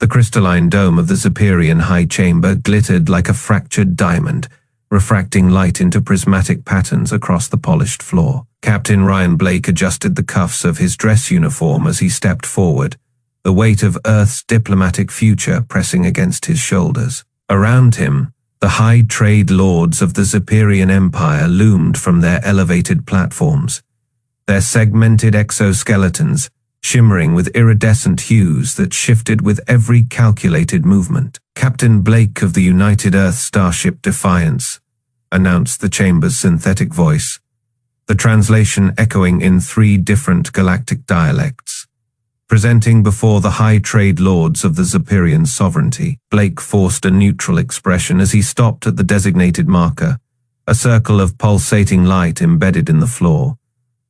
The crystalline dome of the Zephyrian high chamber glittered like a fractured diamond, refracting light into prismatic patterns across the polished floor. Captain Ryan Blake adjusted the cuffs of his dress uniform as he stepped forward, the weight of Earth's diplomatic future pressing against his shoulders. Around him, the high trade lords of the Zephyrian Empire loomed from their elevated platforms, their segmented exoskeletons shimmering with iridescent hues that shifted with every calculated movement. Captain Blake of the United Earth Starship Defiance, announced the chamber's synthetic voice, the translation echoing in 3 different galactic dialects. Presenting before the high trade lords of the Zephyrian sovereignty, Blake forced a neutral expression as he stopped at the designated marker, a circle of pulsating light embedded in the floor.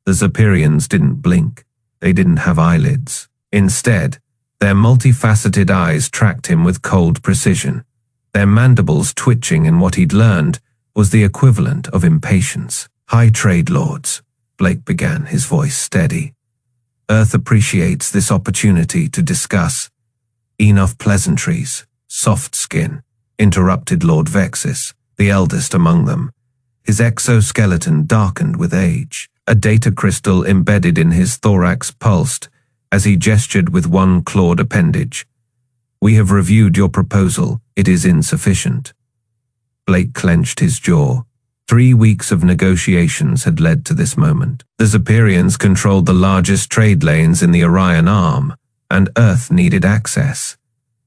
The Zephyrians didn't blink. They didn't have eyelids. Instead, their multifaceted eyes tracked him with cold precision. Their mandibles twitching in what he'd learned was the equivalent of impatience. High trade lords, Blake began, his voice steady. Earth appreciates this opportunity to discuss. Enough pleasantries, Softskin, interrupted Lord Vexis, the eldest among them. His exoskeleton darkened with age. A data crystal embedded in his thorax pulsed as he gestured with one clawed appendage. We have reviewed your proposal. It is insufficient. Blake clenched his jaw. 3 weeks of negotiations had led to this moment. The Zephyrians controlled the largest trade lanes in the Orion Arm, and Earth needed access.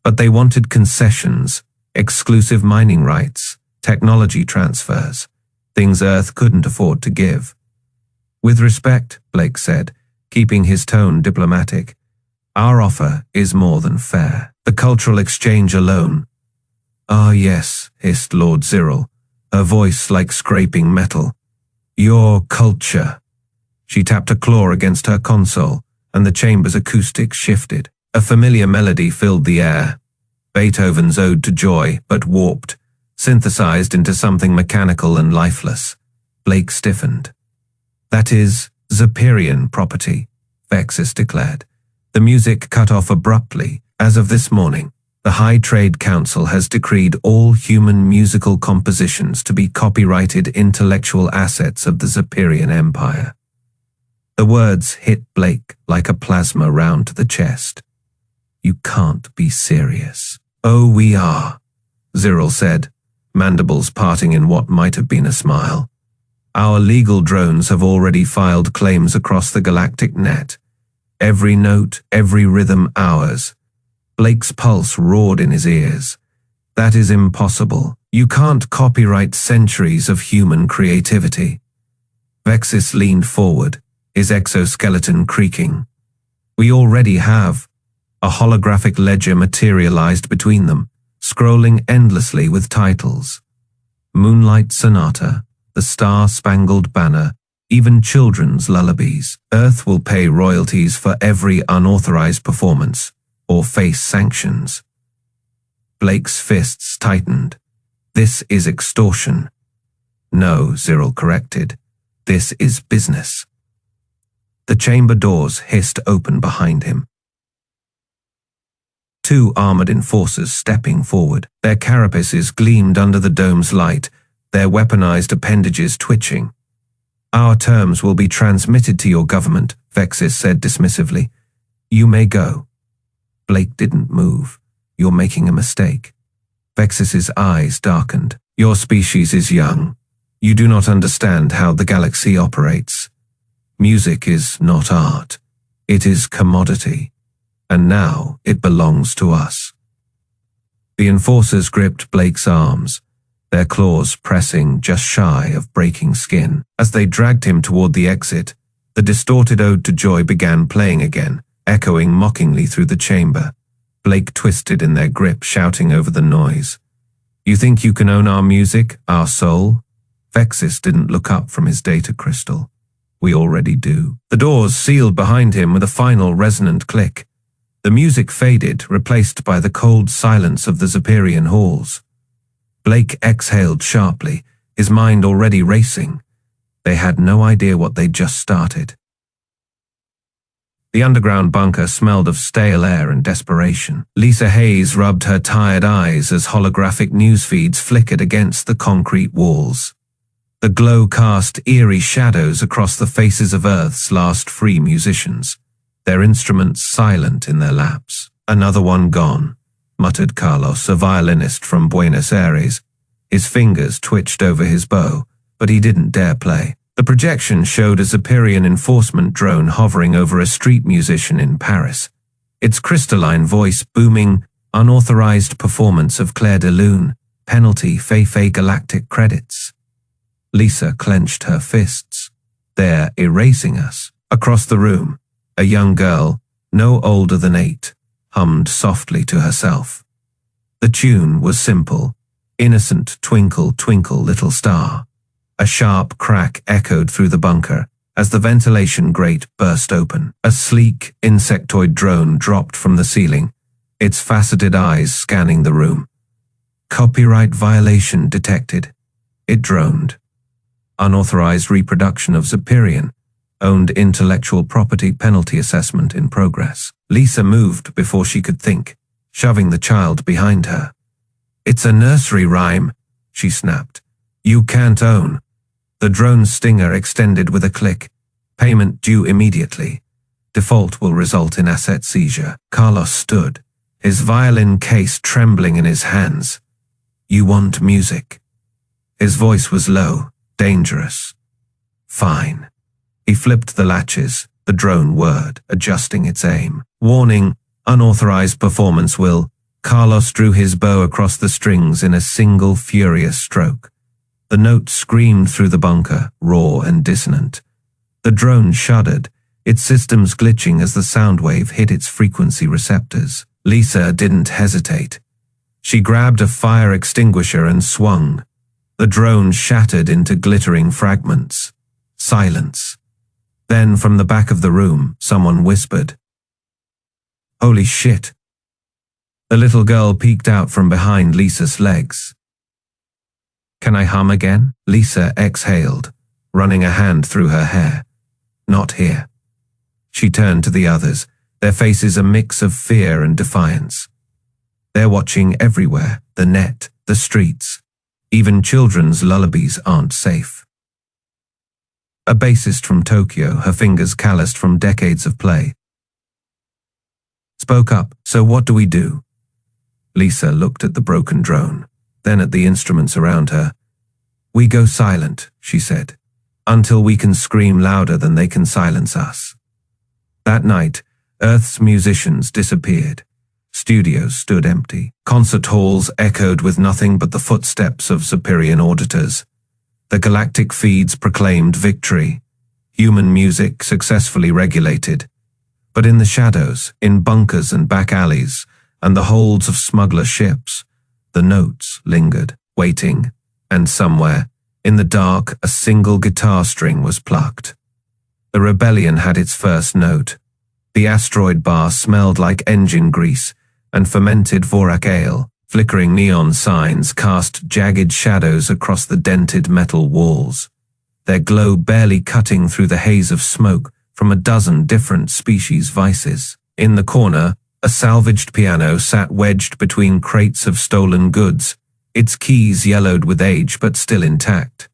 But they wanted concessions, exclusive mining rights, technology transfers, things Earth couldn't afford to give. With respect, Blake said, keeping his tone diplomatic, our offer is more than fair. The cultural exchange alone. Ah yes, hissed Lord Cyril, her voice like scraping metal. Your culture. She tapped a claw against her console, and the chamber's acoustics shifted. A familiar melody filled the air. Beethoven's Ode to Joy, but warped, synthesized into something mechanical and lifeless. Blake stiffened. That is Zephyrian property, Vexis declared. The music cut off abruptly. As of this morning, the High Trade Council has decreed all human musical compositions to be copyrighted intellectual assets of the Zephyrian Empire. The words hit Blake like a plasma round to the chest. You can't be serious. Oh, we are, Cyril said, mandibles parting in what might have been a smile. Our legal drones have already filed claims across the galactic net. Every note, every rhythm ours. Blake's pulse roared in his ears. That is impossible. You can't copyright centuries of human creativity. Vexis leaned forward, his exoskeleton creaking. We already have. A holographic ledger materialized between them, scrolling endlessly with titles. Moonlight Sonata, The Star-Spangled Banner, even children's lullabies. Earth will pay royalties for every unauthorized performance, or face sanctions. Blake's fists tightened. This is extortion. No, Cyril corrected. This is business. The chamber doors hissed open behind him. 2 armored enforcers stepping forward. Their carapaces gleamed under the dome's light, their weaponized appendages twitching. Our terms will be transmitted to your government, Vexis said dismissively. You may go. Blake didn't move. You're making a mistake. Vexis's eyes darkened. Your species is young. You do not understand how the galaxy operates. Music is not art. It is commodity. And now it belongs to us. The enforcers gripped Blake's arms, their claws pressing just shy of breaking skin. As they dragged him toward the exit, the distorted Ode to Joy began playing again, echoing mockingly through the chamber. Blake twisted in their grip, shouting over the noise. You think you can own our music, our soul? Vexis didn't look up from his data crystal. We already do. The doors sealed behind him with a final resonant click. The music faded, replaced by the cold silence of the Zephyrian halls. Blake exhaled sharply, his mind already racing. They had no idea what they'd just started. The underground bunker smelled of stale air and desperation. Lisa Hayes rubbed her tired eyes as holographic news feeds flickered against the concrete walls. The glow cast eerie shadows across the faces of Earth's last free musicians, their instruments silent in their laps. "Another one gone," muttered Carlos, a violinist from Buenos Aires. His fingers twitched over his bow, but he didn't dare play. The projection showed a Ziperian enforcement drone hovering over a street musician in Paris, its crystalline voice booming, "Unauthorized performance of Claire de Lune, penalty Fei galactic credits." Lisa clenched her fists. "They're erasing us." Across the room, a young girl, no older than 8, hummed softly to herself. The tune was simple, innocent "Twinkle, twinkle, little star." A sharp crack echoed through the bunker as the ventilation grate burst open. A sleek, insectoid drone dropped from the ceiling, its faceted eyes scanning the room. "Copyright violation detected," it droned. "Unauthorized reproduction of Ziperian, owned intellectual property penalty assessment in progress." Lisa moved before she could think, shoving the child behind her. "It's a nursery rhyme," she snapped. "You can't own." The drone's stinger extended with a click. "Payment due immediately. Default will result in asset seizure." Carlos stood, his violin case trembling in his hands. "You want music?" His voice was low, dangerous. "Fine." He flipped the latches, the drone whirred, adjusting its aim. "Warning, unauthorized performance will." Carlos drew his bow across the strings in a single furious stroke. The note screamed through the bunker, raw and dissonant. The drone shuddered, its systems glitching as the sound wave hit its frequency receptors. Lisa didn't hesitate. She grabbed a fire extinguisher and swung. The drone shattered into glittering fragments. Silence. Then from the back of the room, someone whispered, "Holy shit." The little girl peeked out from behind Lisa's legs. "Can I hum again?" Lisa exhaled, running a hand through her hair. "Not here." She turned to the others, their faces a mix of fear and defiance. They're watching everywhere, the net, the streets. Even children's lullabies aren't safe. A bassist from Tokyo, her fingers calloused from decades of play, spoke up. "So what do we do?" Lisa looked at the broken drone, then at the instruments around her. "We go silent," she said, "until we can scream louder than they can silence us." That night, Earth's musicians disappeared. Studios stood empty. Concert halls echoed with nothing but the footsteps of Ziperian auditors. The galactic feeds proclaimed victory. Human music successfully regulated. But in the shadows, in bunkers and back alleys, and the holds of smuggler ships, the notes lingered, waiting, and somewhere, in the dark, a single guitar string was plucked. The rebellion had its first note. The asteroid bar smelled like engine grease and fermented Vorak ale. Flickering neon signs cast jagged shadows across the dented metal walls, their glow barely cutting through the haze of smoke from a dozen different species vices. In the corner, a salvaged piano sat wedged between crates of stolen goods, its keys yellowed with age but still intact.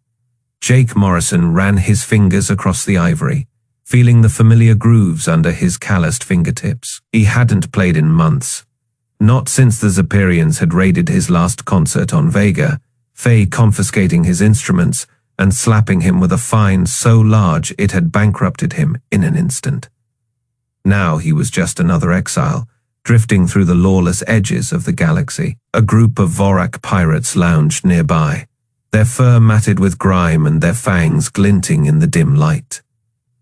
Jake Morrison ran his fingers across the ivory, feeling the familiar grooves under his calloused fingertips. He hadn't played in months. Not since the Ziperians had raided his last concert on Vega, Faye confiscating his instruments and slapping him with a fine so large it had bankrupted him in an instant. Now he was just another exile, drifting through the lawless edges of the galaxy. A group of Vorak pirates lounged nearby, their fur matted with grime and their fangs glinting in the dim light.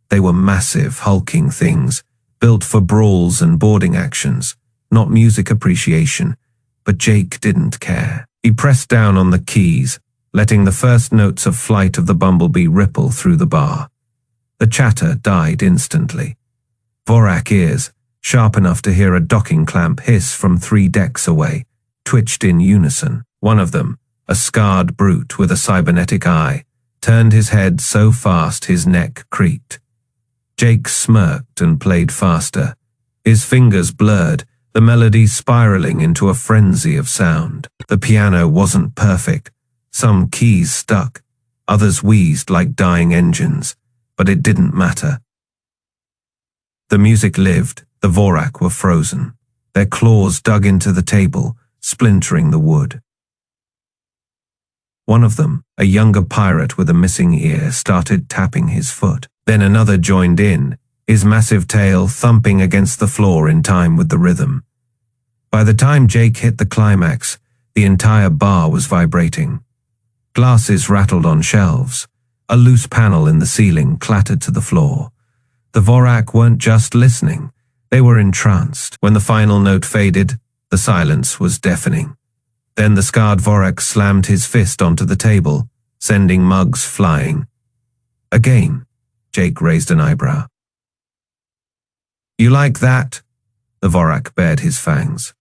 They were massive, hulking things, built for brawls and boarding actions, not music appreciation, but Jake didn't care. He pressed down on the keys, letting the first notes of Flight of the Bumblebee ripple through the bar. The chatter died instantly. Vorak ears, sharp enough to hear a docking clamp hiss from 3 decks away, twitched in unison. One of them, a scarred brute with a cybernetic eye, turned his head so fast his neck creaked. Jake smirked and played faster. His fingers blurred, the melody spiraling into a frenzy of sound. The piano wasn't perfect. Some keys stuck, others wheezed like dying engines, but it didn't matter. The music lived, the Vorak were frozen. Their claws dug into the table, splintering the wood. One of them, a younger pirate with a missing ear, started tapping his foot. Then another joined in, his massive tail thumping against the floor in time with the rhythm. By the time Jake hit the climax, the entire bar was vibrating. Glasses rattled on shelves. A loose panel in the ceiling clattered to the floor. The Vorak weren't just listening, they were entranced. When the final note faded, the silence was deafening. Then the scarred Vorak slammed his fist onto the table, sending mugs flying. Again, Jake raised an eyebrow. "You like that?" The Vorak bared his fangs.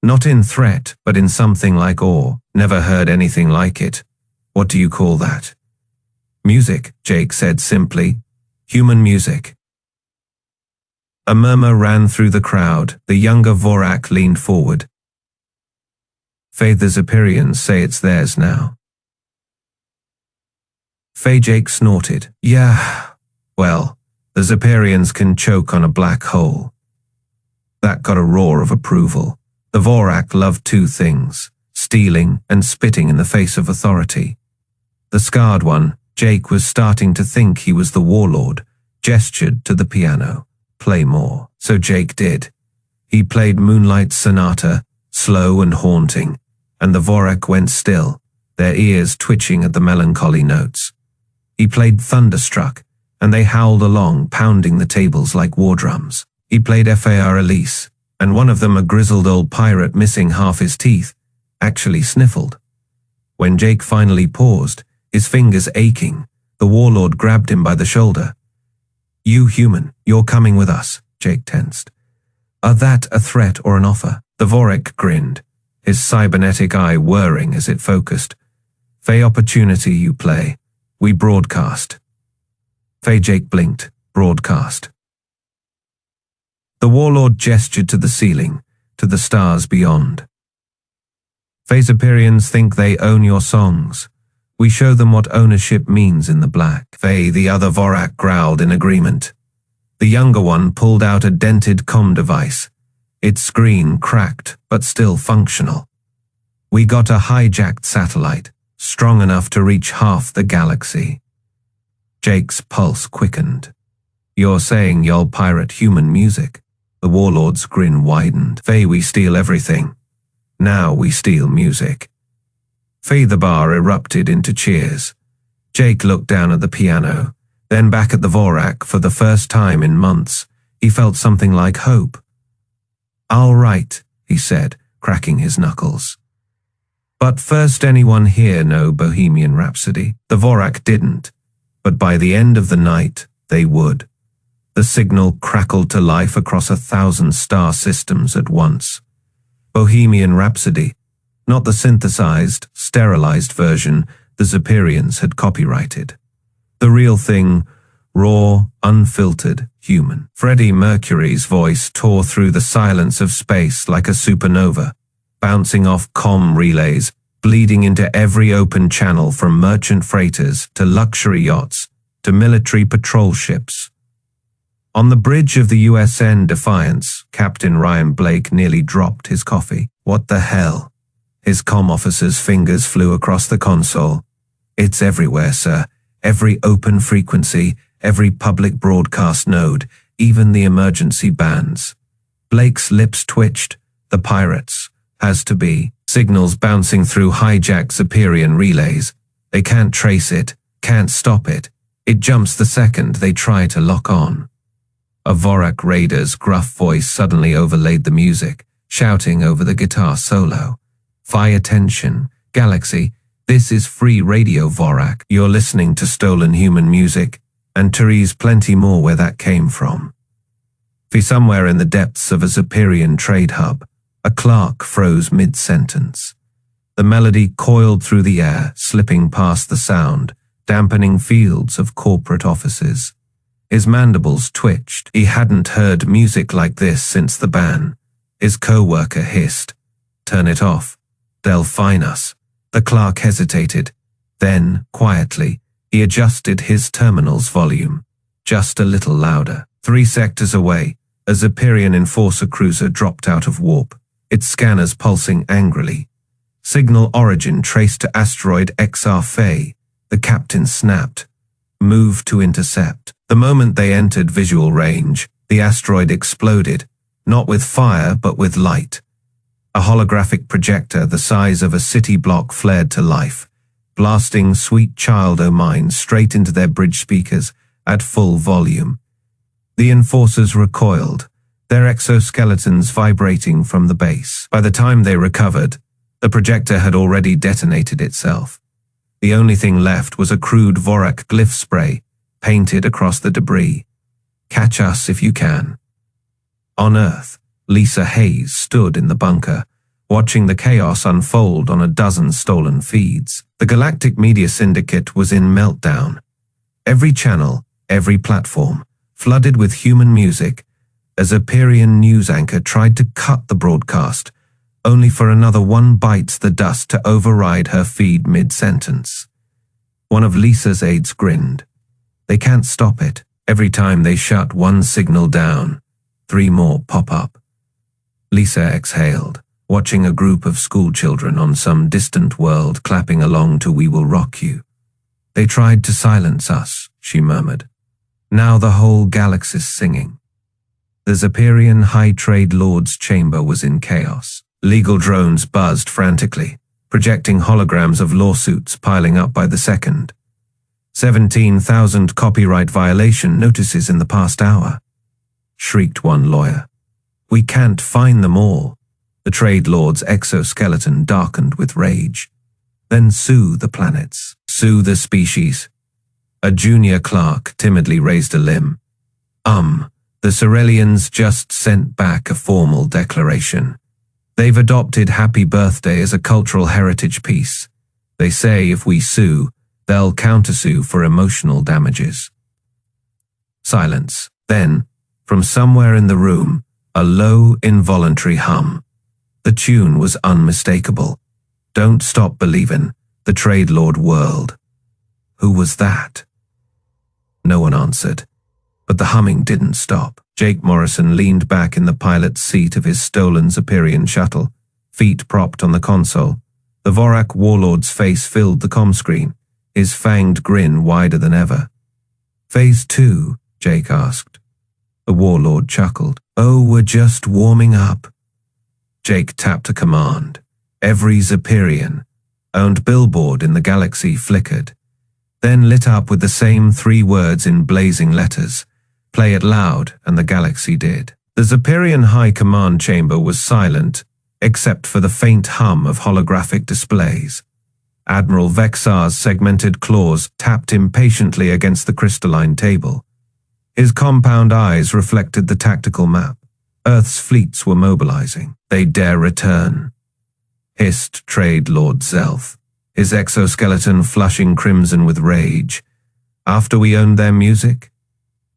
Not in threat, but in something like awe. "Never heard anything like it. What do you call that?" "Music," Jake said simply. "Human music." A murmur ran through the crowd. The younger Vorak leaned forward. "The Zephyrians say it's theirs now." Jake snorted. "Yeah, well, the Zephyrians can choke on a black hole." That got a roar of approval. The Vorak loved two things: stealing and spitting in the face of authority. The scarred one, Jake was starting to think he was the warlord, gestured to the piano. "Play more." So Jake did. He played Moonlight Sonata, slow and haunting, and the Vorak went still, their ears twitching at the melancholy notes. He played Thunderstruck, and they howled along, pounding the tables like war drums. He played HFY Elise, and one of them, a grizzled old pirate missing half his teeth, actually sniffled. When Jake finally paused, his fingers aching, the warlord grabbed him by the shoulder. "You human, you're coming with us," Jake tensed. "Are that a threat or an offer?" The Vorak grinned, his cybernetic eye whirring as it focused. Opportunity you play. We broadcast." Jake blinked. Broadcast. The warlord gestured to the ceiling, to the stars beyond. Zephyrians think they own your songs. We show them what ownership means in the black." The other Vorak growled in agreement. The younger one pulled out a dented comm device. Its screen cracked, but still functional. "We got a hijacked satellite, strong enough to reach half the galaxy." Jake's pulse quickened. "You're saying y'all pirate human music?" The warlord's grin widened. "We steal everything. Now we steal music." The bar erupted into cheers. Jake looked down at the piano, then back at the Vorak. For the first time in months, he felt something like hope. "All right," he said, cracking his knuckles. "But first, anyone here know Bohemian Rhapsody?" The Vorak didn't, but by the end of the night, they would. The signal crackled to life across 1,000 star systems at once. Bohemian Rhapsody, not the synthesized, sterilized version the Zephyrians had copyrighted. The real thing, raw, unfiltered, human. Freddie Mercury's voice tore through the silence of space like a supernova, bouncing off comm relays, bleeding into every open channel from merchant freighters to luxury yachts to military patrol ships. On the bridge of the USN Defiance, Captain Ryan Blake nearly dropped his coffee. "What the hell?" His comm officer's fingers flew across the console. "It's everywhere, sir. Every open frequency, every public broadcast node, even the emergency bands." Blake's lips twitched. "The pirates. Has to be. Signals bouncing through hijacked Zephyrian relays. They can't trace it, can't stop it. It jumps the second they try to lock on." A Vorak raider's gruff voice suddenly overlaid the music, shouting over the guitar solo. "Attention, Galaxy, this is free radio, Vorak. You're listening to stolen human music, and Therese plenty more where that came from." Somewhere in the depths of a Zephyrian trade hub, a clerk froze mid-sentence. The melody coiled through the air, slipping past the sound, dampening fields of corporate offices. His mandibles twitched. He hadn't heard music like this since the ban. His co-worker hissed, "Turn it off. They'll fine us." The clerk hesitated. Then, quietly, he adjusted his terminal's volume, just a little louder. 3 sectors away, a Zephyrian enforcer cruiser dropped out of warp, its scanners pulsing angrily. Signal origin traced to asteroid HFY. The captain snapped. Move to intercept. The moment they entered visual range, the asteroid exploded, not with fire but with light. A holographic projector the size of a city block flared to life, blasting Sweet Child O' Mine straight into their bridge speakers at full volume. The enforcers recoiled, their exoskeletons vibrating from the base. By the time they recovered, the projector had already detonated itself. The only thing left was a crude Vorak glyph spray, painted across the debris. "Catch us if you can." On Earth, Lisa Hayes stood in the bunker, watching the chaos unfold on a dozen stolen feeds. The Galactic Media Syndicate was in meltdown. Every channel, every platform, flooded with human music, a Zephyrian news anchor tried to cut the broadcast, only for another one bites the dust to override her feed mid-sentence. One of Lisa's aides grinned. They can't stop it. Every time they shut one signal down, 3 more pop up. Lisa exhaled, watching a group of schoolchildren on some distant world clapping along to "We Will Rock You." "They tried to silence us," she murmured. "Now the whole galaxy's singing." The Zephyrian High Trade Lord's chamber was in chaos. Legal drones buzzed frantically, projecting holograms of lawsuits piling up by the second. 17,000 copyright violation notices in the past hour, shrieked one lawyer. "We can't find them all." The trade lord's exoskeleton darkened with rage. "Then sue the planets. Sue the species." A junior clerk timidly raised a limb. The Cerellians just sent back a formal declaration. They've adopted Happy Birthday as a cultural heritage piece. They say if we sue, they'll countersue for emotional damages. Silence. Then, from somewhere in the room, a low, involuntary hum. The tune was unmistakable. "Don't Stop Believin'," the Trade Lord whirled. Who was that? No one answered, but the humming didn't stop. Jake Morrison leaned back in the pilot's seat of his stolen Zephyrian shuttle, feet propped on the console. The Vorak warlord's face filled the comm screen, his fanged grin wider than ever. "Phase 2, Jake asked. The warlord chuckled. "Oh, we're just warming up." Jake tapped a command. Every Zephyrian-owned billboard in the galaxy flickered, then lit up with the same 3 words in blazing letters. Play it loud, and the galaxy did. The Zephyrian High Command Chamber was silent, except for the faint hum of holographic displays. Admiral Vexar's segmented claws tapped impatiently against the crystalline table. His compound eyes reflected the tactical map. Earth's fleets were mobilizing. "They dare return," hissed Trade Lord Zelf, his exoskeleton flushing crimson with rage. "After we owned their music?"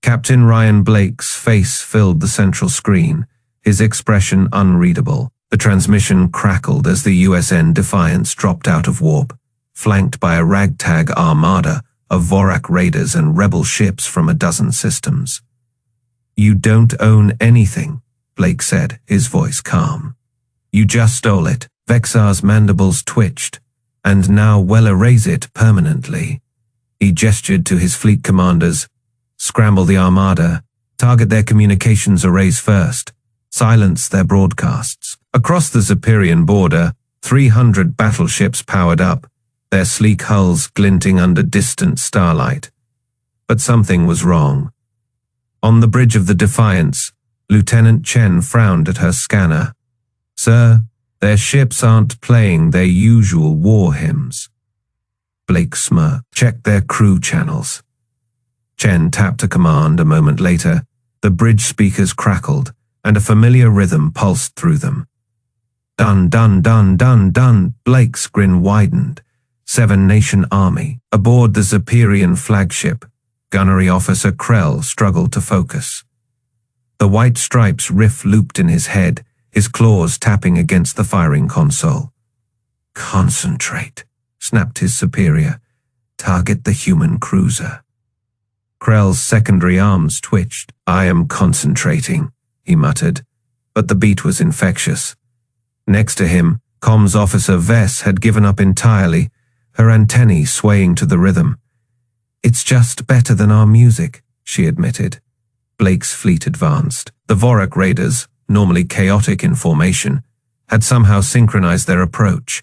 Captain Ryan Blake's face filled the central screen, his expression unreadable. The transmission crackled as the USN Defiance dropped out of warp, flanked by a ragtag armada of Vorak raiders and rebel ships from a dozen systems. "You don't own anything," Blake said, his voice calm. "You just stole it." Vexar's mandibles twitched, "and now we'll erase it permanently." He gestured to his fleet commanders. "Scramble the armada, target their communications arrays first, silence their broadcasts." Across the Zephyrian border, 300 battleships powered up, their sleek hulls glinting under distant starlight. But something was wrong. On the bridge of the Defiance, Lieutenant Chen frowned at her scanner. "Sir, their ships aren't playing their usual war hymns." Blake smirked. "Check their crew channels." Chen tapped a command a moment later. The bridge speakers crackled, and a familiar rhythm pulsed through them. "Dun, dun, dun, dun, dun." Blake's grin widened. seven-nation army. Aboard the Zeperian flagship, gunnery officer Krell struggled to focus. The white stripes riff looped in his head, his claws tapping against the firing console. "Concentrate," snapped his superior. "Target the human cruiser." Krell's secondary arms twitched. "I am concentrating," he muttered, but the beat was infectious. Next to him, comms officer Vess had given up entirely, her antennae swaying to the rhythm. "It's just better than our music," she admitted. Blake's fleet advanced. The Vorak raiders, normally chaotic in formation, had somehow synchronized their approach,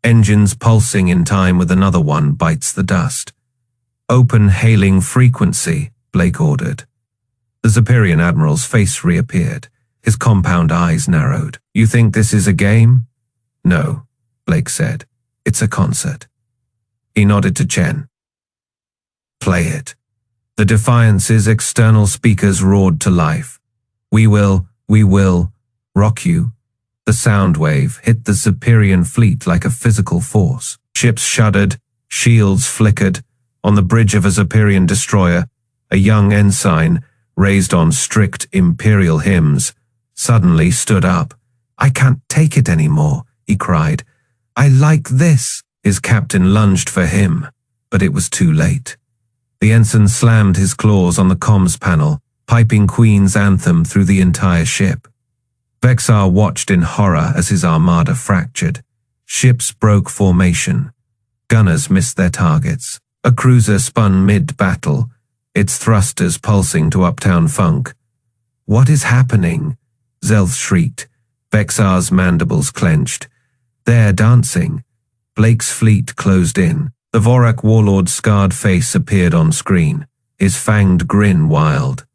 engines pulsing in time with another one bites the dust. "Open hailing frequency," Blake ordered. The Zeperian admiral's face reappeared. His compound eyes narrowed. "You think this is a game?" "No," Blake said. "It's a concert." He nodded to Chen. "Play it." The Defiance's external speakers roared to life. We will, rock you." The sound wave hit the Zeperian fleet like a physical force. Ships shuddered, shields flickered. On the bridge of a Zeperian destroyer, a young ensign, raised on strict imperial hymns, suddenly stood up. "I can't take it anymore," he cried. "I like this." His captain lunged for him, but it was too late. The ensign slammed his claws on the comms panel, piping Queen's anthem through the entire ship. Vexar watched in horror as his armada fractured. Ships broke formation. Gunners missed their targets. A cruiser spun mid-battle, its thrusters pulsing to uptown funk. "What is happening?" Zelth shrieked. Vexar's mandibles clenched. "They're dancing." Blake's fleet closed in. The Vorak warlord's scarred face appeared on screen, his fanged grin wild.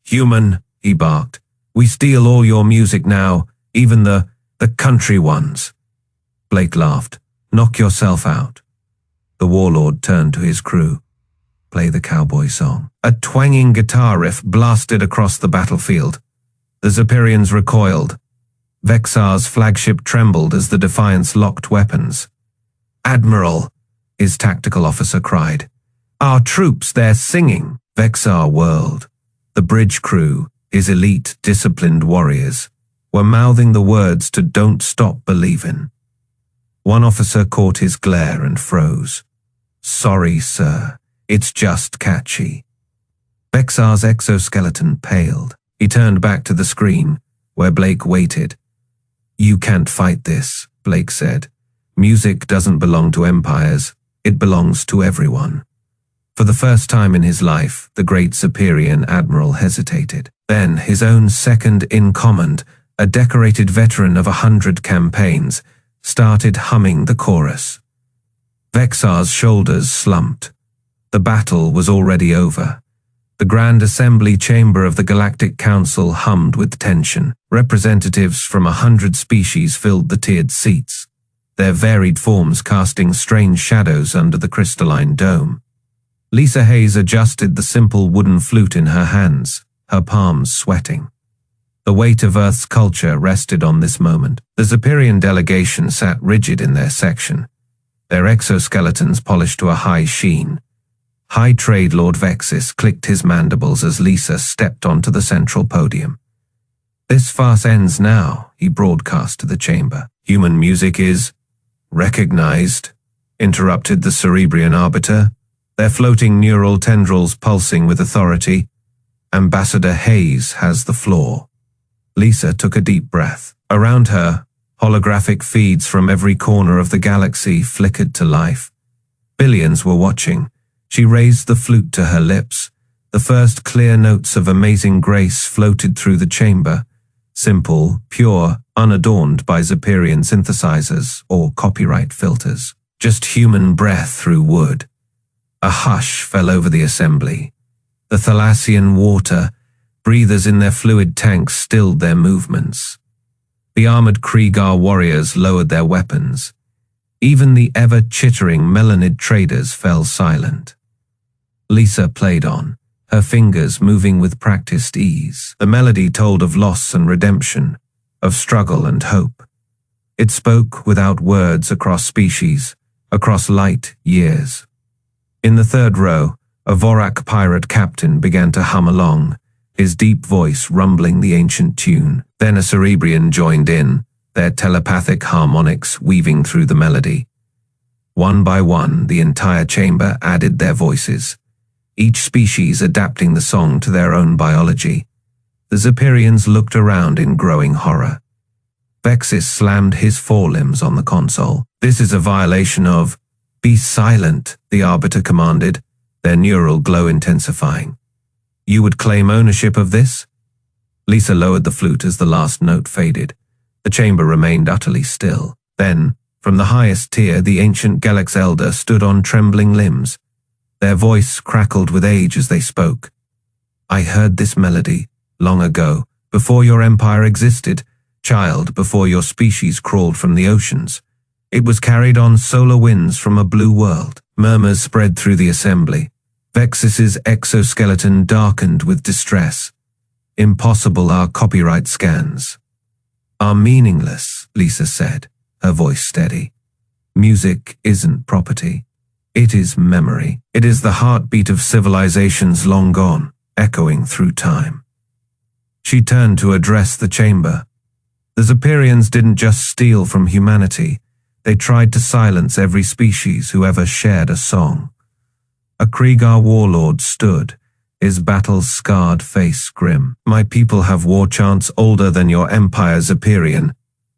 "Human," he barked, "we steal all your music now, even the country ones." Blake laughed. "Knock yourself out." The warlord turned to his crew. "Play the cowboy song." A twanging guitar riff blasted across the battlefield. The Zeperians recoiled. Vexar's flagship trembled as the Defiance locked weapons. "Admiral," his tactical officer cried. "Our troops, they're singing." Vexar whirled. The bridge crew, his elite, disciplined warriors, were mouthing the words to "Don't Stop Believin'." One officer caught his glare and froze. "Sorry, sir. It's just catchy." Vexar's exoskeleton paled. He turned back to the screen, where Blake waited. "You can't fight this," Blake said. "Music doesn't belong to empires. It belongs to everyone." For the first time in his life, the great Zeperian admiral hesitated. Then his own second-in-command, a decorated veteran of 100 campaigns, started humming the chorus. Vexar's shoulders slumped. The battle was already over. The Grand Assembly chamber of the Galactic Council hummed with tension. Representatives from 100 species filled the tiered seats, their varied forms casting strange shadows under the crystalline dome. Lisa Hayes adjusted the simple wooden flute in her hands, her palms sweating. The weight of Earth's culture rested on this moment. The Zeperian delegation sat rigid in their section, their exoskeletons polished to a high sheen. High Trade Lord Vexis clicked his mandibles as Lisa stepped onto the central podium. "This farce ends now," he broadcast to the chamber. "Human music is recognized," interrupted the Cerebrian arbiter, their floating neural tendrils pulsing with authority. "Ambassador Hayes has the floor." Lisa took a deep breath. Around her, holographic feeds from every corner of the galaxy flickered to life. Billions were watching. She raised the flute to her lips. The first clear notes of amazing grace floated through the chamber, simple, pure, unadorned by Zeperian synthesizers or copyright filters. Just human breath through wood. A hush fell over the assembly. The Thalassian water, breathers in their fluid tanks, stilled their movements. The armored Kriegar warriors lowered their weapons. Even the ever-chittering Melanid traders fell silent. Lisa played on, her fingers moving with practiced ease. The melody told of loss and redemption, of struggle and hope. It spoke without words across species, across light years. In the third row, a Vorak pirate captain began to hum along, his deep voice rumbling the ancient tune. Then a Cerebrian joined in, their telepathic harmonics weaving through the melody. One by one, the entire chamber added their voices, each species adapting the song to their own biology. The Zephyrians looked around in growing horror. Vexis slammed his forelimbs on the console. "This is a violation of—" "Be silent," the Arbiter commanded, their neural glow intensifying. "You would claim ownership of this?" Lisa lowered the flute as the last note faded. The chamber remained utterly still. Then, from the highest tier, the ancient Galax elder stood on trembling limbs. Their voice crackled with age as they spoke. "I heard this melody, long ago, before your empire existed, child, before your species crawled from the oceans. It was carried on solar winds from a blue world." Murmurs spread through the assembly. Vexis's exoskeleton darkened with distress. "Impossible, our copyright scans are meaningless," Lisa said, her voice steady. "Music isn't property. It is memory. It is the heartbeat of civilizations long gone, echoing through time." She turned to address the chamber. The Zephyrians didn't just steal from humanity. They tried to silence every species who ever shared a song. A Kriegar warlord stood, his battle-scarred face grim. "My people have war chants older than your empire, Zephyrian.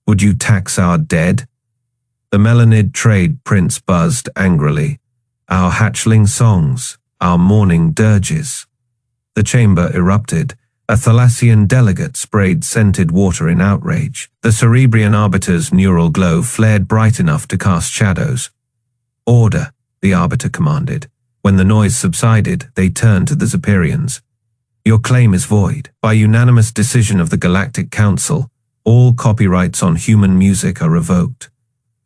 Would you tax our dead?" The Melanid trade prince buzzed angrily. "Our hatchling songs, our morning dirges." The chamber erupted. A Thalassian delegate sprayed scented water in outrage. The Cerebrian Arbiter's neural glow flared bright enough to cast shadows. "Order," the Arbiter commanded. When the noise subsided, they turned to the Zephyrians. "Your claim is void. By unanimous decision of the Galactic Council, all copyrights on human music are revoked."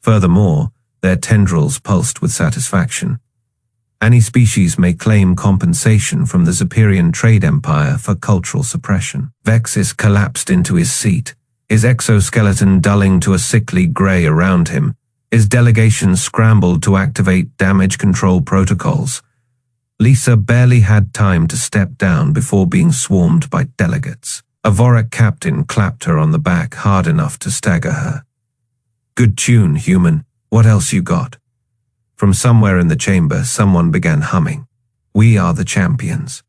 Furthermore, their tendrils pulsed with satisfaction. Any species may claim compensation from the Zephyrian trade empire for cultural suppression. Vexis collapsed into his seat, his exoskeleton dulling to a sickly gray around him. His delegation scrambled to activate damage control protocols. Lisa barely had time to step down before being swarmed by delegates. A Vorak captain clapped her on the back hard enough to stagger her. "Good tune, human. What else you got?" From somewhere in the chamber, someone began humming. "We are the champions."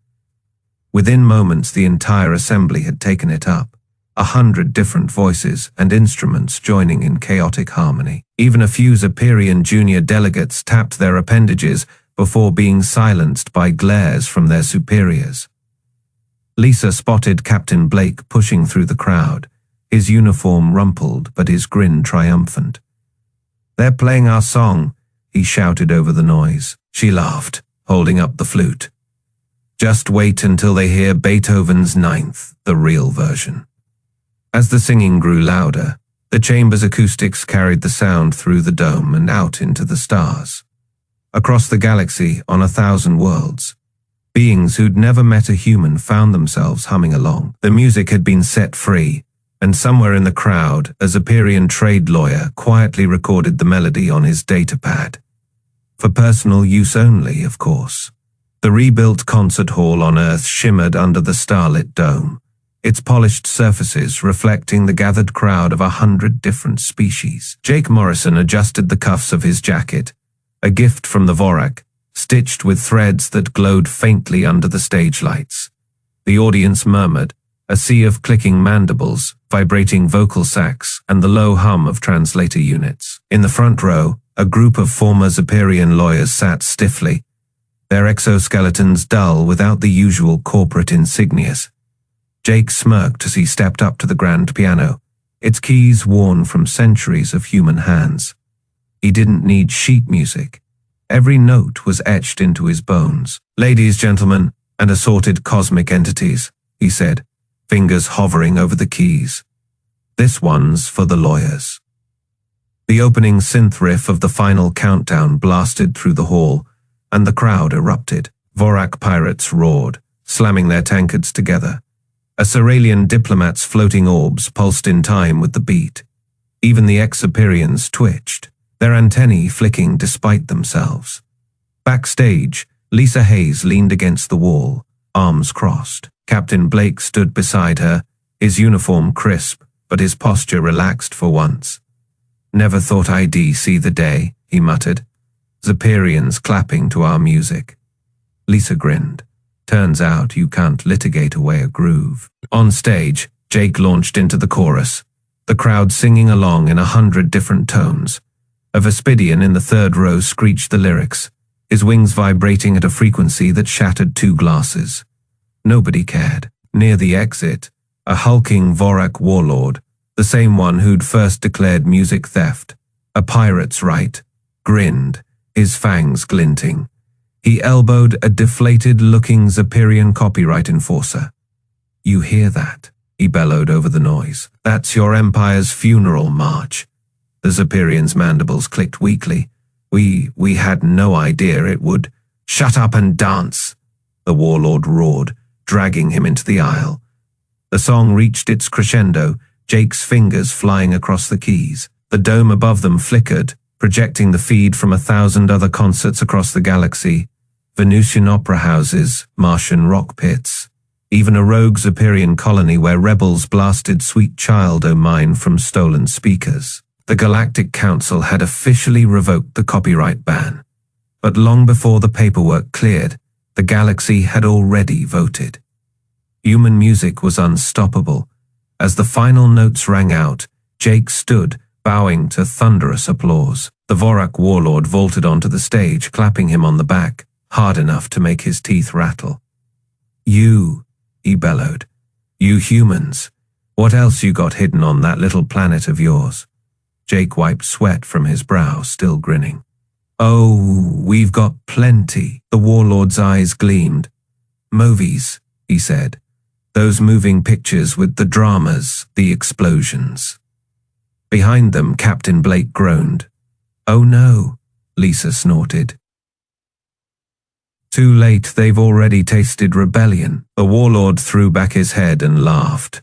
Within moments, the entire assembly had taken it up, 100 different voices and instruments joining in chaotic harmony. Even a few Zephyrian junior delegates tapped their appendages before being silenced by glares from their superiors. Lisa spotted Captain Blake pushing through the crowd, his uniform rumpled but his grin triumphant. "They're playing our song," he shouted over the noise. She laughed, holding up the flute. "Just wait until they hear Beethoven's Ninth, the real version." As the singing grew louder, the chamber's acoustics carried the sound through the dome and out into the stars. Across the galaxy, on 1,000 worlds, beings who'd never met a human found themselves humming along. The music had been set free, and somewhere in the crowd, a Zephyrian trade lawyer quietly recorded the melody on his datapad. For personal use only, of course. The rebuilt concert hall on Earth shimmered under the starlit dome, its polished surfaces reflecting the gathered crowd of 100 different species. Jake Morrison adjusted the cuffs of his jacket, a gift from the Vorak, stitched with threads that glowed faintly under the stage lights. The audience murmured, a sea of clicking mandibles, vibrating vocal sacs, and the low hum of translator units. In the front row, a group of former Zephyrian lawyers sat stiffly, their exoskeletons dull without the usual corporate insignias. Jake smirked as he stepped up to the grand piano, its keys worn from centuries of human hands. He didn't need sheet music. Every note was etched into his bones. "Ladies, gentlemen, and assorted cosmic entities," he said, fingers hovering over the keys. "This one's for the lawyers." The opening synth riff of the final countdown blasted through the hall, and the crowd erupted. Vorak pirates roared, slamming their tankards together. A Ceralian diplomat's floating orbs pulsed in time with the beat. Even the ex-Zephyrians twitched, their antennae flicking despite themselves. Backstage, Lisa Hayes leaned against the wall, arms crossed. Captain Blake stood beside her, his uniform crisp, but his posture relaxed for once. "Never thought I'd see the day," he muttered. "Zephyrians clapping to our music." Lisa grinned. "Turns out you can't litigate away a groove." On stage, Jake launched into the chorus, the crowd singing along in 100 different tones. A Vespidian in the third row screeched the lyrics, his wings vibrating at a frequency that shattered 2 glasses. Nobody cared. Near the exit, a hulking Vorak warlord, the same one who'd first declared music theft, a pirate's right, grinned, his fangs glinting. He elbowed a deflated-looking Zephyrian copyright enforcer. "You hear that?" he bellowed over the noise. "That's your empire's funeral march." The Zephyrian's mandibles clicked weakly. We had no idea it would." "Shut up and dance," the warlord roared, dragging him into the aisle. The song reached its crescendo, Jake's fingers flying across the keys. The dome above them flickered, projecting the feed from 1,000 other concerts across the galaxy. Venusian opera houses, Martian rock pits, even a rogue Zephyrian colony where rebels blasted Sweet Child O' Mine from stolen speakers. The Galactic Council had officially revoked the copyright ban. But long before the paperwork cleared, the galaxy had already voted. Human music was unstoppable. As the final notes rang out, Jake stood, bowing to thunderous applause. The Vorak warlord vaulted onto the stage, clapping him on the back, hard enough to make his teeth rattle. "You," he bellowed. "You humans. What else you got hidden on that little planet of yours?" Jake wiped sweat from his brow, still grinning. "Oh, we've got plenty." The warlord's eyes gleamed. "Movies," he said. "Those moving pictures with the dramas, the explosions." Behind them, Captain Blake groaned. "Oh no," Lisa snorted. "Too late, they've already tasted rebellion." The warlord threw back his head and laughed.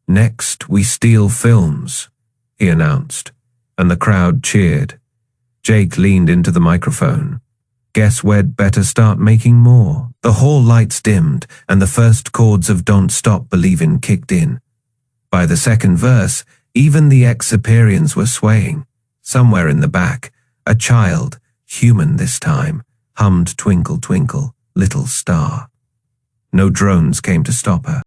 "Next, we steal films," he announced, and the crowd cheered. Jake leaned into the microphone. "Guess we'd better start making more." The hall lights dimmed, and the first chords of Don't Stop Believin' kicked in. By the second verse, even the ex-Zephyrians were swaying. Somewhere in the back, a child, human this time, hummed Twinkle Twinkle, Little Star. No drones came to stop her.